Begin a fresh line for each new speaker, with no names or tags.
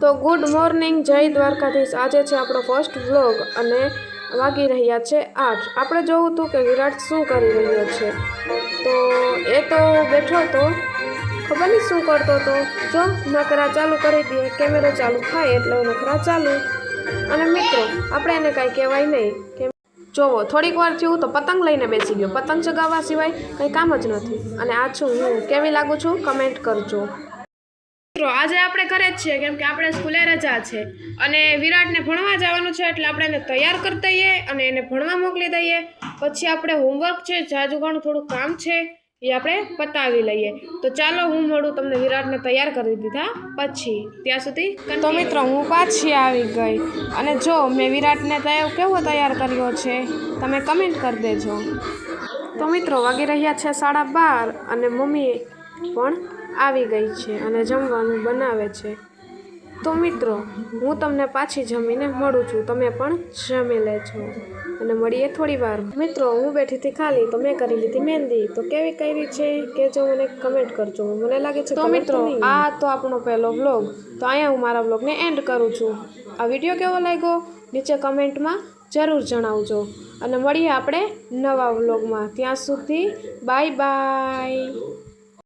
તો good morning, જય દ્વારકાધીશ। આજે છે આપણો ફર્સ્ટ વ્લોગ અને વાગી રહ્યા છે 8। આપણે જોવું હતું કે વિરાટ શું કરી રહ્યો છે, તો એ તો બેઠો તો ખબર નહીં શું કરતો હતો। જો નખરા ચાલુ કરી દઈએ, કેમેરો ચાલુ થાય એટલે નખરા ચાલુ। અને મિત્રો આપણે એને કાંઈ કહેવાય નહીં કે જોવો થોડીક વાર થયું તો પતંગ લઈને બેસી ગયો। પતંગ ચગાવવા સિવાય કંઈ કામ જ નથી। અને આ છું હું, કેવી લાગુ છું કમેન્ટ કરજો। મિત્રો આજે આપણે ઘરે જ છીએ, કેમ કે આપણે સ્કૂલે રજા છે અને વિરાટને ભણવા જવાનું છે, એટલે આપણે એને તૈયાર કરી દઈએ અને એને ભણવા મોકલી દઈએ। પછી આપણે હોમવર્ક છે, જાજુ ઘણું થોડું કામ છે, એ આપણે પતાવી લઈએ। તો ચાલો હું મળું તમને વિરાટને તૈયાર કરી દીધા પછી, ત્યાં સુધી। તો મિત્રો હું પાછી આવી ગઈ અને જો મેં વિરાટને કેવો તૈયાર કર્યો છે તમે કમેન્ટ કરી દેજો। તો મિત્રો વાગી રહ્યા છે 12:30 અને મમ્મી પણ આવી ગઈ છે અને જમવાનું બનાવે છે। તો મિત્રો હું તમને પાછી જમીને મળું છું, તમે પણ જમી લેજો અને મળીએ થોડી વાર। મિત્રો હું બેઠી હતી ખાલી, તો મેં કરી લીધી મહેંદી। તો કેવી કરી છે કે જો મને કમેન્ટ કરજો, મને લાગે છે। તો મિત્રો આ તો આપણો પહેલો વ્લોગ, તો અહીંયા હું મારા વ્લોગને એન્ડ કરું છું। આ વિડીયો કેવો લાગ્યો નીચે કમેન્ટમાં જરૂર જણાવજો અને મળીએ આપણે નવા વ્લોગમાં। ત્યાં સુધી બાય બાય।